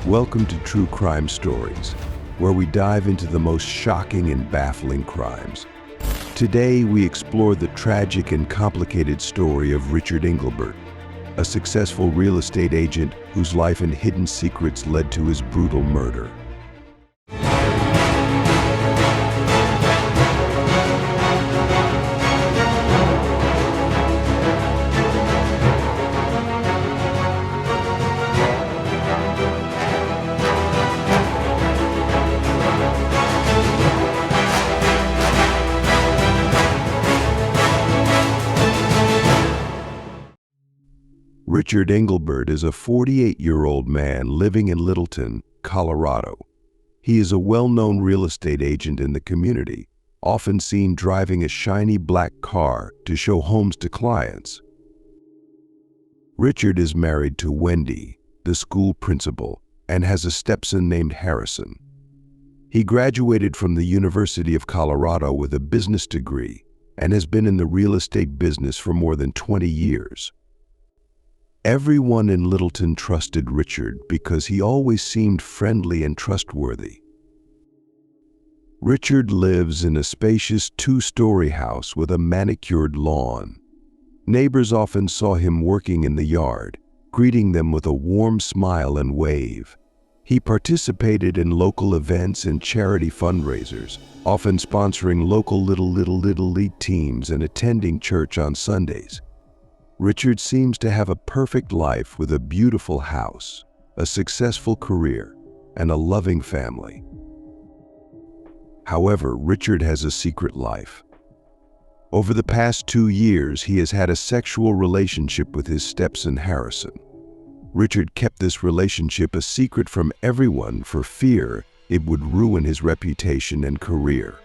Welcome to True Crime Stories, where we dive into the most shocking and baffling crimes. Today, we explore the tragic and complicated story of Richard Englebert, a successful real estate agent whose life and hidden secrets led to his brutal murder. Richard Englebert is a 48-year-old man living in Littleton, Colorado. He is a well-known real estate agent in the community, often seen driving a shiny black car to show homes to clients. Richard is married to Wendy, the school principal, and has a stepson named Harrison. He graduated from the University of Colorado with a business degree and has been in the real estate business for more than 20 years. Everyone in Littleton trusted Richard because he always seemed friendly and trustworthy. Richard lives in a spacious two-story house with a manicured lawn. Neighbors often saw him working in the yard, greeting them with a warm smile and wave. He participated in local events and charity fundraisers, often sponsoring local Little League teams and attending church on Sundays. Richard seems to have a perfect life with a beautiful house, a successful career, and a loving family. However, Richard has a secret life. Over the past 2 years, he has had a sexual relationship with his stepson Harrison. Richard kept this relationship a secret from everyone for fear it would ruin his reputation and career.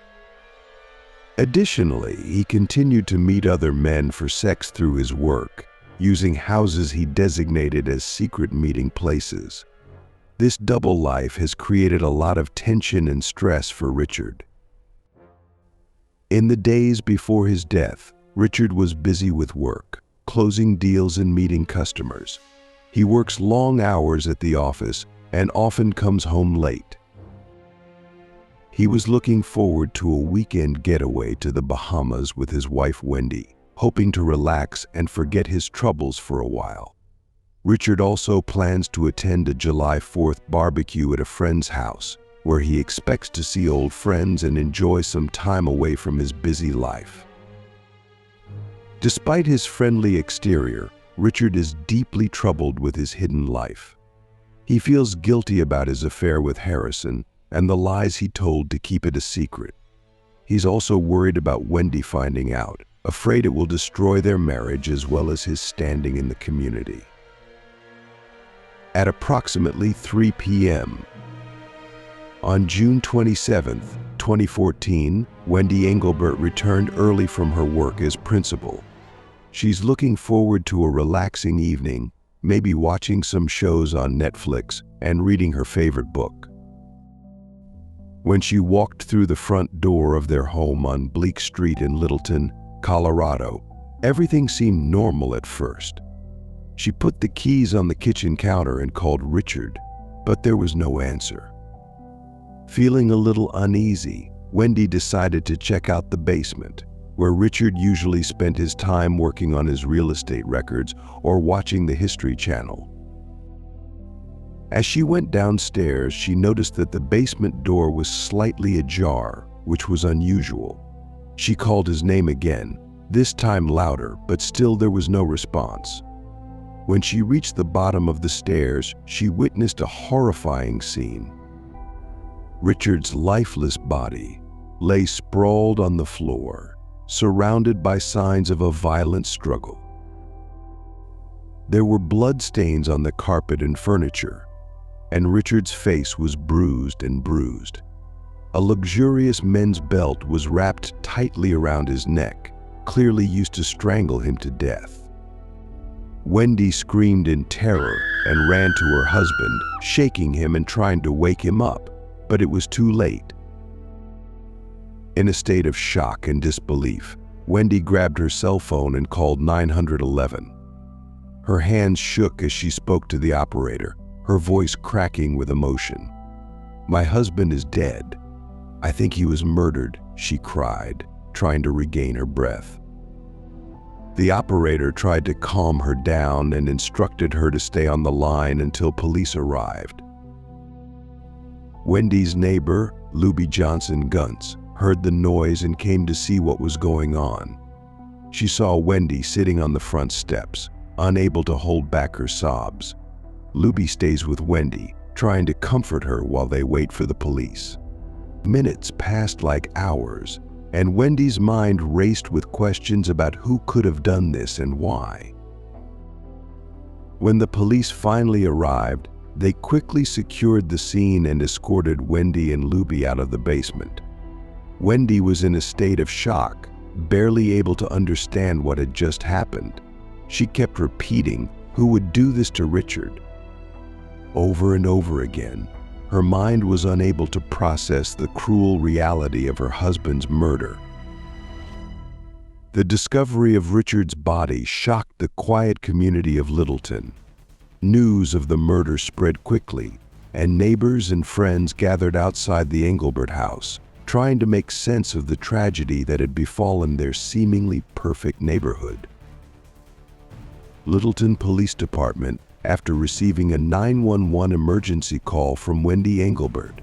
Additionally, he continued to meet other men for sex through his work, using houses he designated as secret meeting places. This double life has created a lot of tension and stress for Richard. In the days before his death, Richard was busy with work, closing deals and meeting customers. He works long hours at the office and often comes home late. He was looking forward to a weekend getaway to the Bahamas with his wife Wendy, hoping to relax and forget his troubles for a while. Richard also plans to attend a July 4th barbecue at a friend's house, where he expects to see old friends and enjoy some time away from his busy life. Despite his friendly exterior, Richard is deeply troubled with his hidden life. He feels guilty about his affair with Harrison and the lies he told to keep it a secret. He's also worried about Wendy finding out, afraid it will destroy their marriage as well as his standing in the community. At approximately 3 p.m. on June 27, 2014, Wendy Englebert returned early from her work as principal. She's looking forward to a relaxing evening, maybe watching some shows on Netflix and reading her favorite book. When she walked through the front door of their home on Bleak Street in Littleton, Colorado, everything seemed normal at first. She put the keys on the kitchen counter and called Richard, but there was no answer. Feeling a little uneasy, Wendy decided to check out the basement, where Richard usually spent his time working on his real estate records or watching the History Channel. As she went downstairs, she noticed that the basement door was slightly ajar, which was unusual. She called his name again, this time louder, but still there was no response. When she reached the bottom of the stairs, she witnessed a horrifying scene. Richard's lifeless body lay sprawled on the floor, surrounded by signs of a violent struggle. There were bloodstains on the carpet and furniture, and Richard's face was bruised and bruised. A luxurious men's belt was wrapped tightly around his neck, clearly used to strangle him to death. Wendy screamed in terror and ran to her husband, shaking him and trying to wake him up, but it was too late. In a state of shock and disbelief, Wendy grabbed her cell phone and called 911. Her hands shook as she spoke to the operator, her voice cracking with emotion. "My husband is dead. I think he was murdered," she cried, trying to regain her breath. The operator tried to calm her down and instructed her to stay on the line until police arrived. Wendy's neighbor, Luby Johnson Gunts, heard the noise and came to see what was going on. She saw Wendy sitting on the front steps, unable to hold back her sobs. Luby stays with Wendy, trying to comfort her while they wait for the police. Minutes passed like hours, and Wendy's mind raced with questions about who could have done this and why. When the police finally arrived, they quickly secured the scene and escorted Wendy and Luby out of the basement. Wendy was in a state of shock, barely able to understand what had just happened. She kept repeating, "Who would do this to Richard?" Over and over again. Her mind was unable to process the cruel reality of her husband's murder. The discovery of Richard's body shocked the quiet community of Littleton. News of the murder spread quickly, and neighbors and friends gathered outside the Englebert house, trying to make sense of the tragedy that had befallen their seemingly perfect neighborhood. Littleton Police Department, after receiving a 911 emergency call from Wendy Englebert.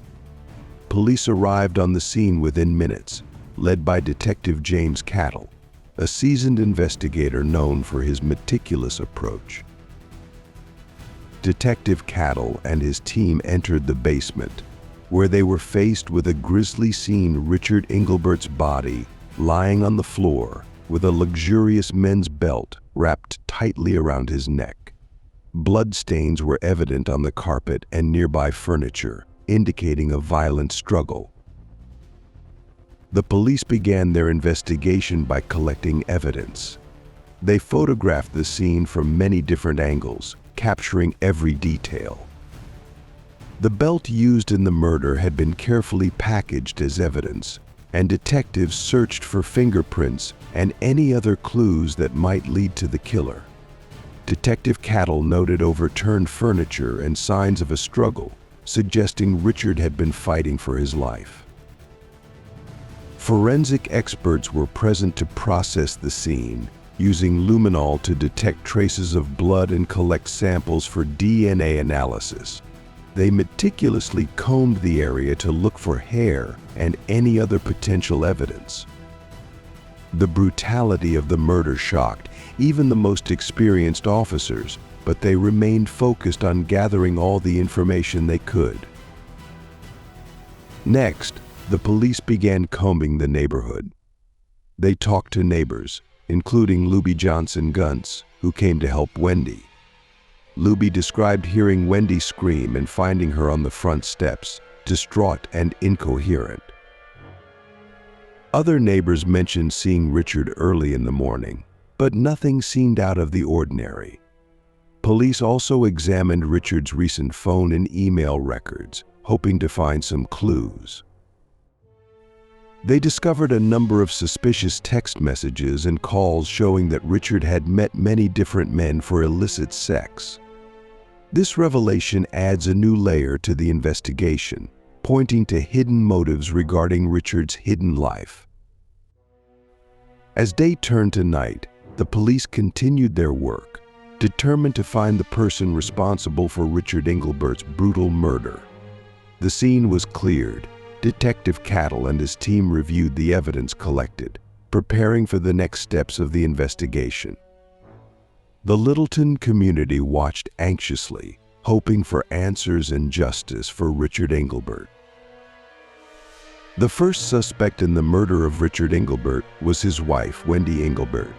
Police arrived on the scene within minutes, led by Detective James Cattle, a seasoned investigator known for his meticulous approach. Detective Cattle and his team entered the basement, where they were faced with a grisly scene: Richard Englebert's body lying on the floor with a luxurious men's belt wrapped tightly around his neck. Bloodstains were evident on the carpet and nearby furniture, indicating a violent struggle. The police began their investigation by collecting evidence. They photographed the scene from many different angles, capturing every detail. The belt used in the murder had been carefully packaged as evidence, and detectives searched for fingerprints and any other clues that might lead to the killer. Detective Cattle noted overturned furniture and signs of a struggle, suggesting Richard had been fighting for his life. Forensic experts were present to process the scene, using luminol to detect traces of blood and collect samples for DNA analysis. They meticulously combed the area to look for hair and any other potential evidence. The brutality of the murder shocked even the most experienced officers, but they remained focused on gathering all the information they could. Next, the police began combing the neighborhood. They talked to neighbors, including Luby Johnson Gunts, who came to help Wendy. Luby described hearing Wendy scream and finding her on the front steps, distraught and incoherent. Other neighbors mentioned seeing Richard early in the morning, but nothing seemed out of the ordinary. Police also examined Richard's recent phone and email records, hoping to find some clues. They discovered a number of suspicious text messages and calls showing that Richard had met many different men for illicit sex. This revelation adds a new layer to the investigation, pointing to hidden motives regarding Richard's hidden life. As day turned to night, the police continued their work, determined to find the person responsible for Richard Englebert's brutal murder. The scene was cleared. Detective Cattle and his team reviewed the evidence collected, preparing for the next steps of the investigation. The Littleton community watched anxiously, hoping for answers and justice for Richard Englebert. The first suspect in the murder of Richard Englebert was his wife, Wendy Englebert.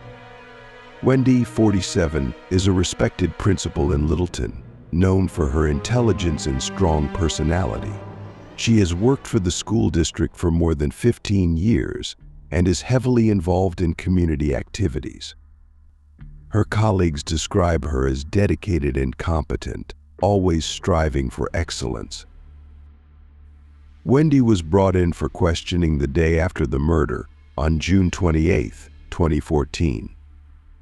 Wendy, 47, is a respected principal in Littleton, known for her intelligence and strong personality. She has worked for the school district for more than 15 years and is heavily involved in community activities. Her colleagues describe her as dedicated and competent, always striving for excellence. Wendy was brought in for questioning the day after the murder, on June 28, 2014.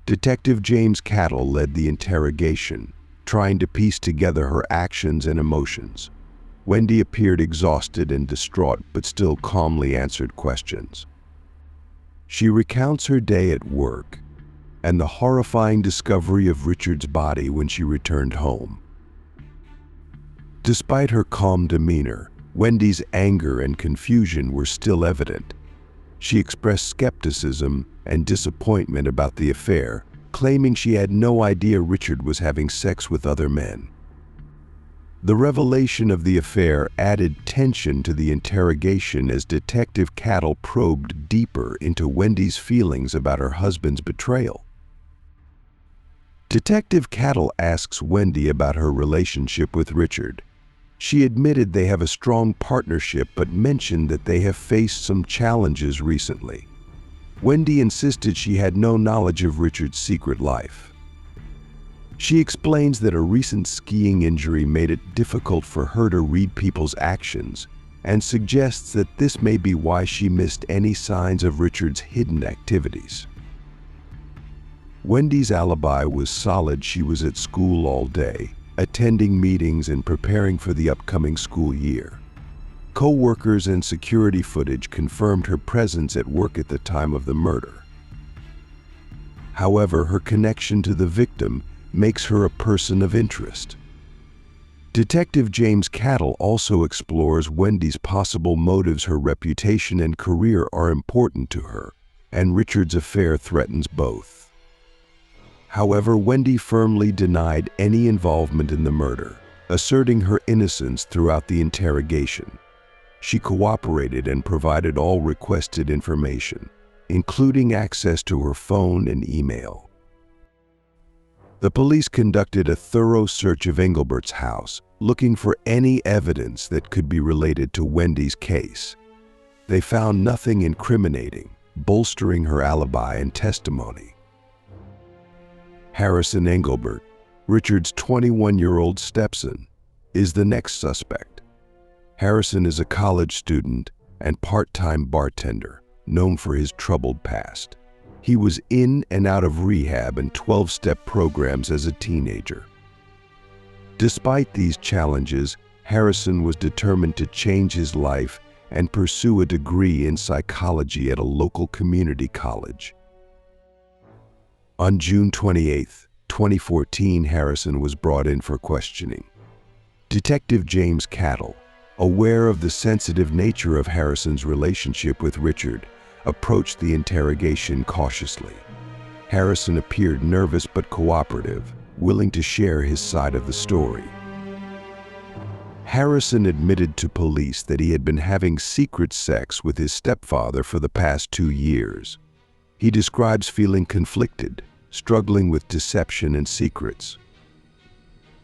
Detective James Cattle led the interrogation, trying to piece together her actions and emotions. Wendy appeared exhausted and distraught, but still calmly answered questions. She recounts her day at work and the horrifying discovery of Richard's body when she returned home. Despite her calm demeanor, Wendy's anger and confusion were still evident. She expressed skepticism and disappointment about the affair, claiming she had no idea Richard was having sex with other men. The revelation of the affair added tension to the interrogation as Detective Cattle probed deeper into Wendy's feelings about her husband's betrayal. Detective Cattle asks Wendy about her relationship with Richard. She admitted they have a strong partnership, but mentioned that they have faced some challenges recently. Wendy insisted she had no knowledge of Richard's secret life. She explains that a recent skiing injury made it difficult for her to read people's actions, and suggests that this may be why she missed any signs of Richard's hidden activities. Wendy's alibi was solid. She was at school all day, attending meetings and preparing for the upcoming school year. Co-workers and security footage confirmed her presence at work at the time of the murder. However, her connection to the victim makes her a person of interest. Detective James Cattle also explores Wendy's possible motives. Her reputation and career are important to her, and Richard's affair threatens both. However, Wendy firmly denied any involvement in the murder, asserting her innocence throughout the interrogation. She cooperated and provided all requested information, including access to her phone and email. The police conducted a thorough search of Englebert's house, looking for any evidence that could be related to Wendy's case. They found nothing incriminating, bolstering her alibi and testimony. Harrison Englebert, Richard's 21-year-old stepson, is the next suspect. Harrison is a college student and part-time bartender, known for his troubled past. He was in and out of rehab and 12-step programs as a teenager. Despite these challenges, Harrison was determined to change his life and pursue a degree in psychology at a local community college. On June 28, 2014, Harrison was brought in for questioning. Detective James Cattle, aware of the sensitive nature of Harrison's relationship with Richard, approached the interrogation cautiously. Harrison appeared nervous but cooperative, willing to share his side of the story. Harrison admitted to police that he had been having secret sex with his stepfather for the past 2 years. He describes feeling conflicted, struggling with deception and secrets.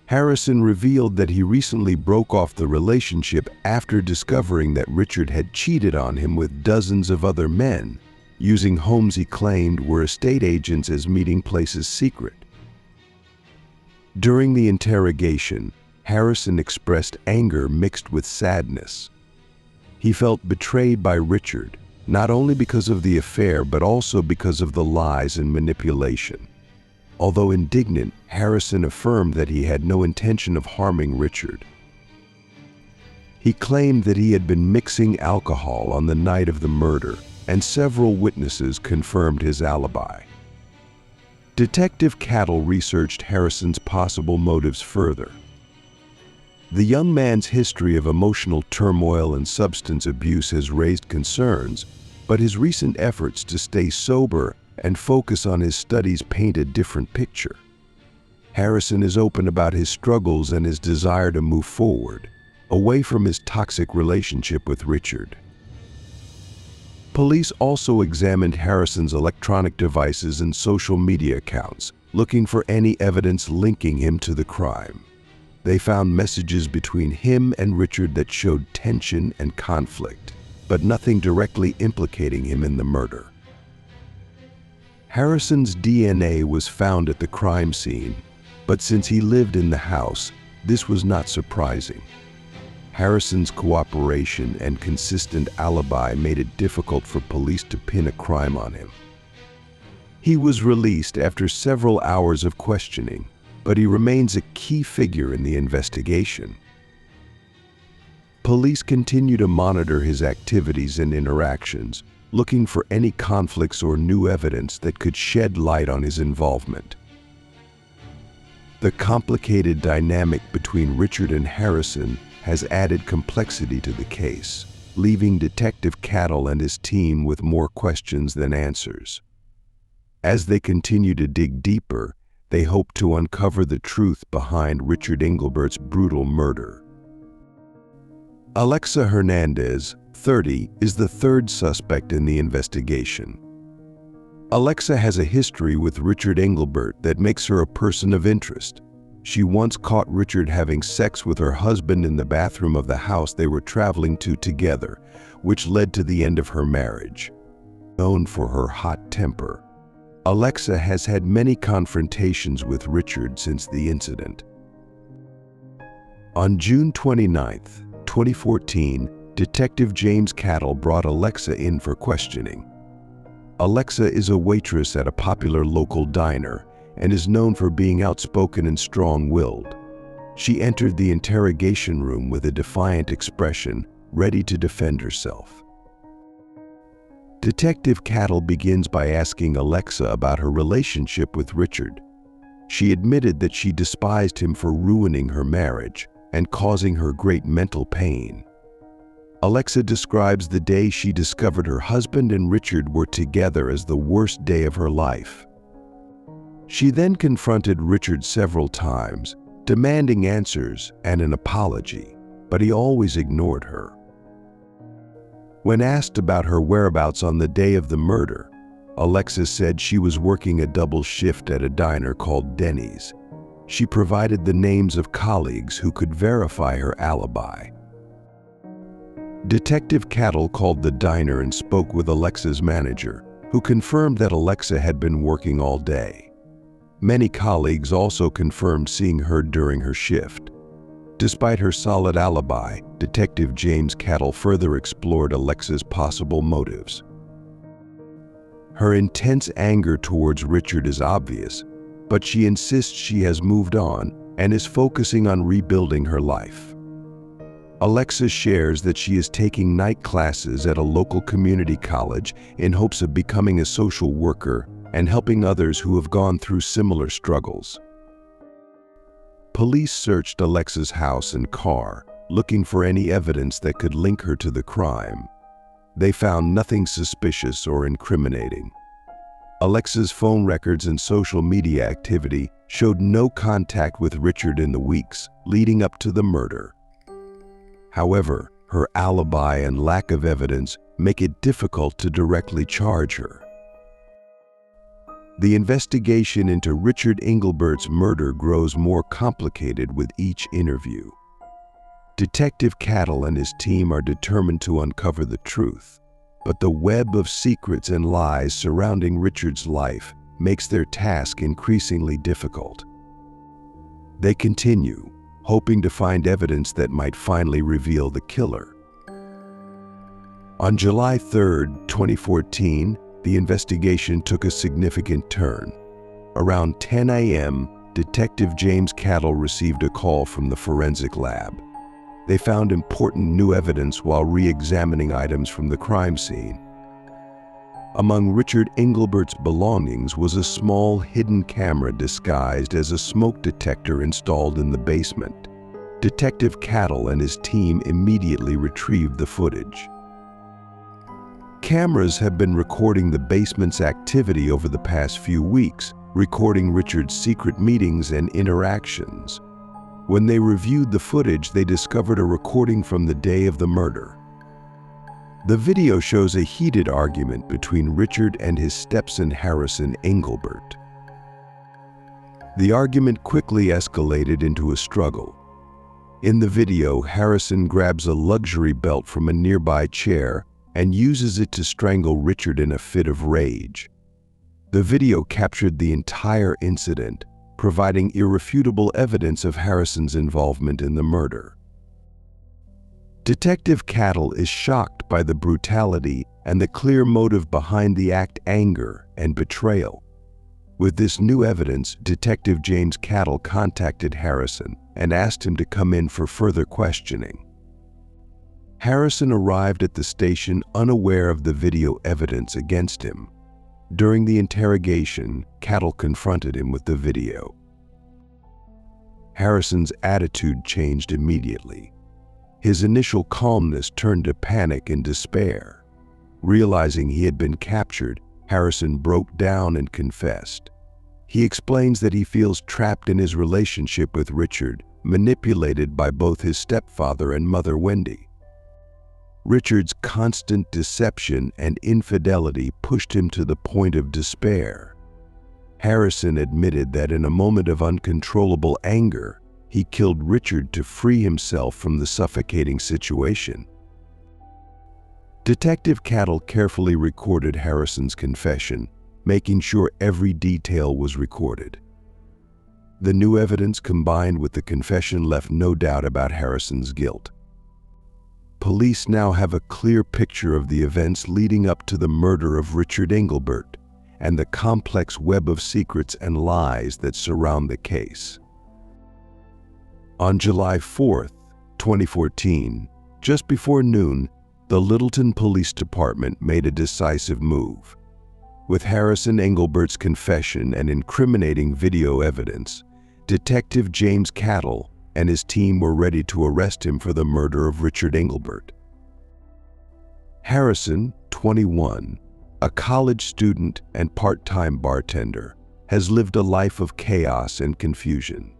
Harrison revealed that he recently broke off the relationship after discovering that Richard had cheated on him with dozens of other men, using homes he claimed were estate agents as meeting places secret. During the interrogation, Harrison expressed anger mixed with sadness. He felt betrayed by Richard, not only because of the affair but also because of the lies and manipulation. Although indignant, Harrison affirmed that he had no intention of harming Richard. He claimed that he had been mixing alcohol on the night of the murder, and several witnesses confirmed his alibi. Detective Cattle researched Harrison's possible motives further. The young man's history of emotional turmoil and substance abuse has raised concerns, but his recent efforts to stay sober and focus on his studies paint a different picture. Harrison is open about his struggles and his desire to move forward, away from his toxic relationship with Richard. Police also examined Harrison's electronic devices and social media accounts, looking for any evidence linking him to the crime. They found messages between him and Richard that showed tension and conflict, but nothing directly implicating him in the murder. Harrison's DNA was found at the crime scene, but since he lived in the house, this was not surprising. Harrison's cooperation and consistent alibi made it difficult for police to pin a crime on him. He was released after several hours of questioning, but he remains a key figure in the investigation. Police continue to monitor his activities and interactions, looking for any conflicts or new evidence that could shed light on his involvement. The complicated dynamic between Richard and Harrison has added complexity to the case, leaving Detective Cattle and his team with more questions than answers. As they continue to dig deeper, they hope to uncover the truth behind Richard Englebert's brutal murder. Alexa Hernandez, 30, is the third suspect in the investigation. Alexa has a history with Richard Englebert that makes her a person of interest. She once caught Richard having sex with her husband in the bathroom of the house they were traveling to together, which led to the end of her marriage. Known for her hot temper, Alexa has had many confrontations with Richard since the incident. On June 29, 2014, Detective James Cattle brought Alexa in for questioning. Alexa is a waitress at a popular local diner and is known for being outspoken and strong-willed. She entered the interrogation room with a defiant expression, ready to defend herself. Detective Cattle begins by asking Alexa about her relationship with Richard. She admitted that she despised him for ruining her marriage and causing her great mental pain. Alexa describes the day she discovered her husband and Richard were together as the worst day of her life. She then confronted Richard several times, demanding answers and an apology, but he always ignored her. When asked about her whereabouts on the day of the murder, Alexa said she was working a double shift at a diner called Denny's. She provided the names of colleagues who could verify her alibi. Detective Cattle called the diner and spoke with Alexa's manager, who confirmed that Alexa had been working all day. Many colleagues also confirmed seeing her during her shift. Despite her solid alibi, Detective James Cattle further explored Alexa's possible motives. Her intense anger towards Richard is obvious, but she insists she has moved on and is focusing on rebuilding her life. Alexa shares that she is taking night classes at a local community college in hopes of becoming a social worker and helping others who have gone through similar struggles. Police searched Alexa's house and car, looking for any evidence that could link her to the crime. They found nothing suspicious or incriminating. Alexa's phone records and social media activity showed no contact with Richard in the weeks leading up to the murder. However, her alibi and lack of evidence make it difficult to directly charge her. The investigation into Richard Englebert's murder grows more complicated with each interview. Detective Cattle and his team are determined to uncover the truth, but the web of secrets and lies surrounding Richard's life makes their task increasingly difficult. They continue, hoping to find evidence that might finally reveal the killer. On July 3, 2014, the investigation took a significant turn. Around 10 a.m., Detective James Cattle received a call from the forensic lab. They found important new evidence while re-examining items from the crime scene. Among Richard Englebert's belongings was a small hidden camera disguised as a smoke detector installed in the basement. Detective Cattle and his team immediately retrieved the footage. Cameras have been recording the basement's activity over the past few weeks, recording Richard's secret meetings and interactions. When they reviewed the footage, they discovered a recording from the day of the murder. The video shows a heated argument between Richard and his stepson Harrison Englebert. The argument quickly escalated into a struggle. In the video, Harrison grabs a luxury belt from a nearby chair and uses it to strangle Richard in a fit of rage. The video captured the entire incident, providing irrefutable evidence of Harrison's involvement in the murder. Detective Cattle is shocked by the brutality and the clear motive behind the act: anger and betrayal. With this new evidence, Detective James Cattle contacted Harrison and asked him to come in for further questioning. Harrison arrived at the station unaware of the video evidence against him. During the interrogation, Cattle confronted him with the video. Harrison's attitude changed immediately. His initial calmness turned to panic and despair. Realizing he had been captured, Harrison broke down and confessed. He explains that he feels trapped in his relationship with Richard, manipulated by both his stepfather and mother Wendy. Richard's constant deception and infidelity pushed him to the point of despair. Harrison admitted that in a moment of uncontrollable anger, he killed Richard to free himself from the suffocating situation. Detective Cattle carefully recorded Harrison's confession, making sure every detail was recorded. The new evidence combined with the confession left no doubt about Harrison's guilt. Police now have a clear picture of the events leading up to the murder of Richard Englebert and the complex web of secrets and lies that surround the case. On July 4, 2014, just before noon, the Littleton Police Department made a decisive move. With Harrison Englebert's confession and incriminating video evidence, Detective James Cattle and his team were ready to arrest him for the murder of Richard Englebert. Harrison, 21, a college student and part-time bartender, has lived a life of chaos and confusion.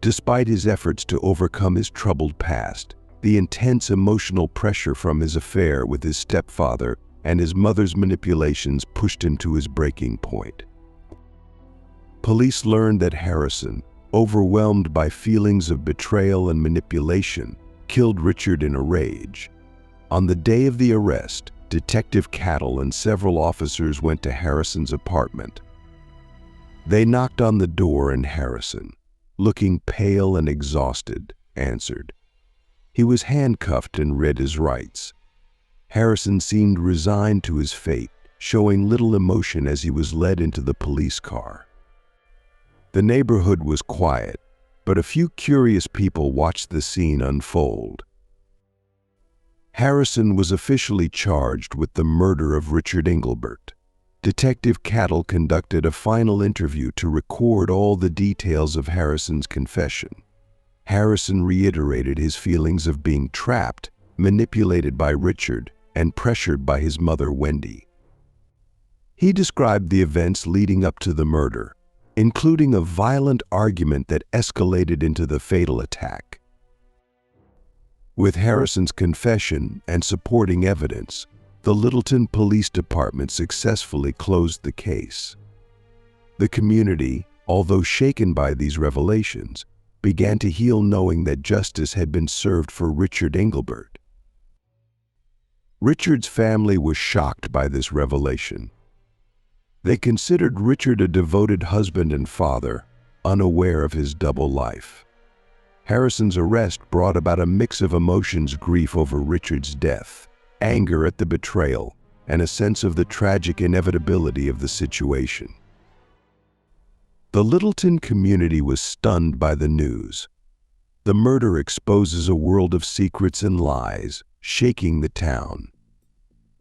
Despite his efforts to overcome his troubled past, the intense emotional pressure from his affair with his stepfather and his mother's manipulations pushed him to his breaking point. Police learned that Harrison, overwhelmed by feelings of betrayal and manipulation, killed Richard in a rage. On the day of the arrest, Detective Cattle and several officers went to Harrison's apartment. They knocked on the door and Harrison, looking pale and exhausted, answered. He was handcuffed and read his rights. Harrison seemed resigned to his fate, showing little emotion as he was led into the police car. The neighborhood was quiet, but a few curious people watched the scene unfold. Harrison was officially charged with the murder of Richard Englebert. Detective Cattle conducted a final interview to record all the details of Harrison's confession. Harrison reiterated his feelings of being trapped, manipulated by Richard, and pressured by his mother Wendy. He described the events leading up to the murder, including a violent argument that escalated into the fatal attack. With Harrison's confession and supporting evidence, the Littleton Police Department successfully closed the case. The community, although shaken by these revelations, began to heal knowing that justice had been served for Richard Englebert. Richard's family was shocked by this revelation. They considered Richard a devoted husband and father, unaware of his double life. Harrison's arrest brought about a mix of emotions: grief over Richard's death, anger at the betrayal, and a sense of the tragic inevitability of the situation. The Littleton community was stunned by the news. The murder exposes a world of secrets and lies, shaking the town.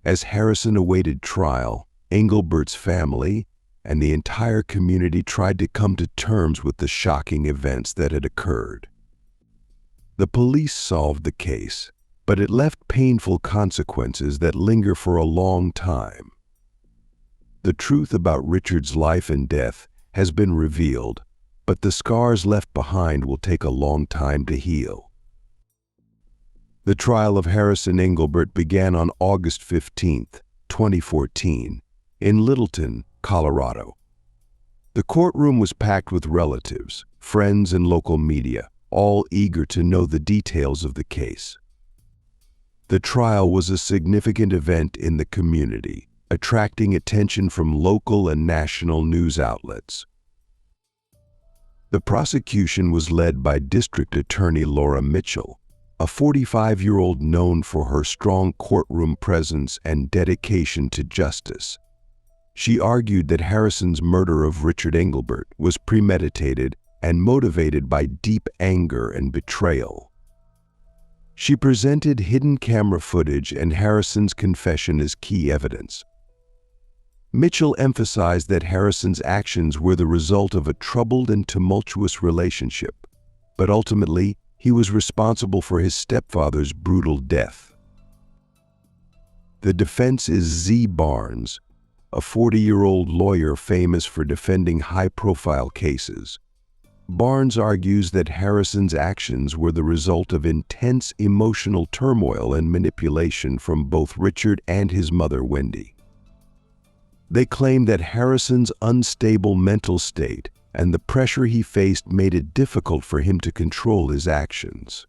As Harrison awaited trial, Englebert's family and the entire community tried to come to terms with the shocking events that had occurred. The police solved the case, but it left painful consequences that linger for a long time. The truth about Richard's life and death has been revealed, but the scars left behind will take a long time to heal. The trial of Harrison Englebert began on August 15, 2014, in Littleton, Colorado. The courtroom was packed with relatives, friends, and local media, all eager to know the details of the case. The trial was a significant event in the community, attracting attention from local and national news outlets. The prosecution was led by District Attorney Laura Mitchell, a 45-year-old known for her strong courtroom presence and dedication to justice. She argued that Harrison's murder of Richard Englebert was premeditated and motivated by deep anger and betrayal. She presented hidden camera footage and Harrison's confession as key evidence. Mitchell emphasized that Harrison's actions were the result of a troubled and tumultuous relationship, but ultimately, he was responsible for his stepfather's brutal death. The defense is Z. Barnes, a 40-year-old lawyer famous for defending high-profile cases. Barnes argues that Harrison's actions were the result of intense emotional turmoil and manipulation from both Richard and his mother, Wendy. They claim that Harrison's unstable mental state and the pressure he faced made it difficult for him to control his actions.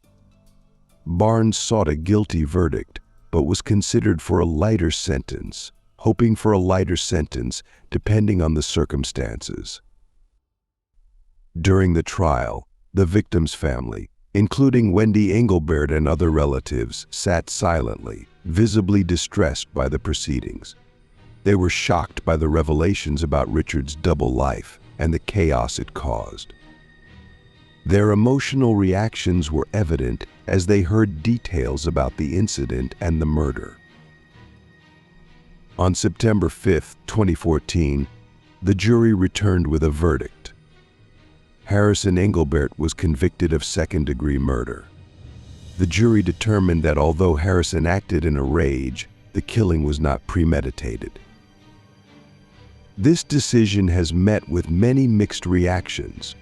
Barnes sought a guilty verdict, but was considered for a lighter sentence, hoping for a lighter sentence depending on the circumstances. During the trial, the victim's family, including Wendy Englebert and other relatives, sat silently, visibly distressed by the proceedings. They were shocked by the revelations about Richard's double life and the chaos it caused. Their emotional reactions were evident as they heard details about the incident and the murder. On September 5, 2014, the jury returned with a verdict. Harrison Englebert was convicted of second-degree murder. The jury determined that although Harrison acted in a rage, the killing was not premeditated. This decision has met with many mixed reactions.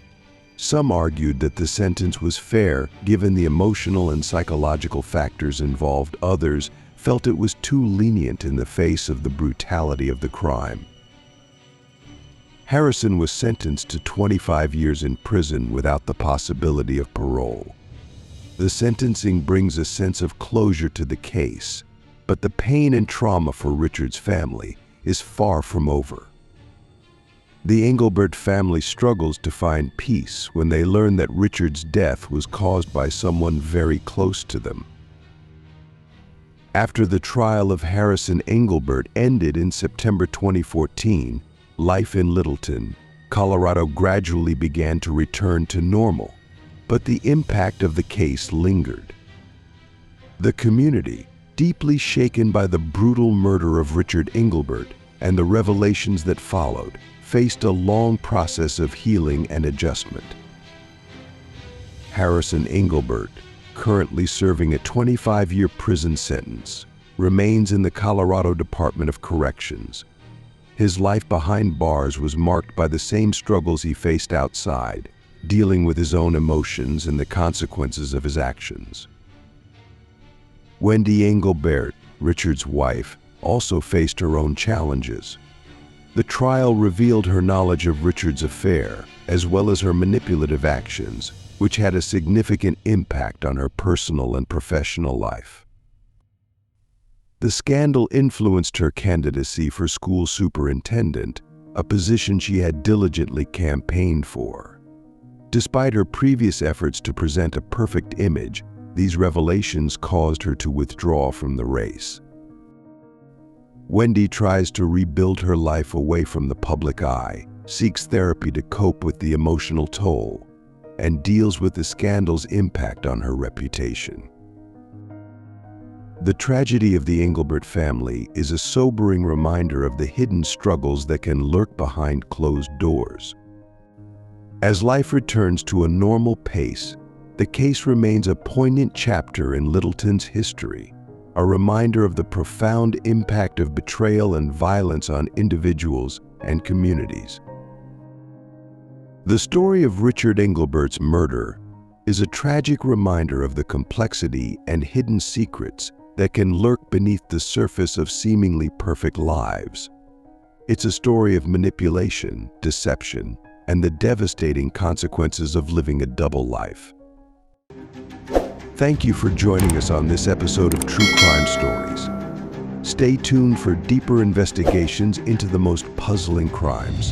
Some argued that the sentence was fair given the emotional and psychological factors involved. Others felt it was too lenient in the face of the brutality of the crime. Harrison was sentenced to 25 years in prison without the possibility of parole. The sentencing brings a sense of closure to the case, but the pain and trauma for Richard's family is far from over. The Englebert family struggles to find peace when they learn that Richard's death was caused by someone very close to them. After the trial of Harrison Englebert ended in September 2014, life in Littleton, Colorado gradually began to return to normal, but the impact of the case lingered. The community, deeply shaken by the brutal murder of Richard Englebert and the revelations that followed, faced a long process of healing and adjustment. Harrison Englebert, currently serving a 25-year prison sentence, remains in the Colorado Department of Corrections. His life behind bars was marked by the same struggles he faced outside, dealing with his own emotions and the consequences of his actions. Wendy Englebert, Richard's wife, also faced her own challenges. The trial revealed her knowledge of Richard's affair, as well as her manipulative actions, which had a significant impact on her personal and professional life. The scandal influenced her candidacy for school superintendent, a position she had diligently campaigned for. Despite her previous efforts to present a perfect image, these revelations caused her to withdraw from the race. Wendy tries to rebuild her life away from the public eye, seeks therapy to cope with the emotional toll, and deals with the scandal's impact on her reputation. The tragedy of the Englebert family is a sobering reminder of the hidden struggles that can lurk behind closed doors. As life returns to a normal pace, the case remains a poignant chapter in Littleton's history, a reminder of the profound impact of betrayal and violence on individuals and communities. The story of Richard Englebert's murder is a tragic reminder of the complexity and hidden secrets that can lurk beneath the surface of seemingly perfect lives. It's a story of manipulation, deception, and the devastating consequences of living a double life. Thank you for joining us on this episode of True Crime Stories. Stay tuned for deeper investigations into the most puzzling crimes.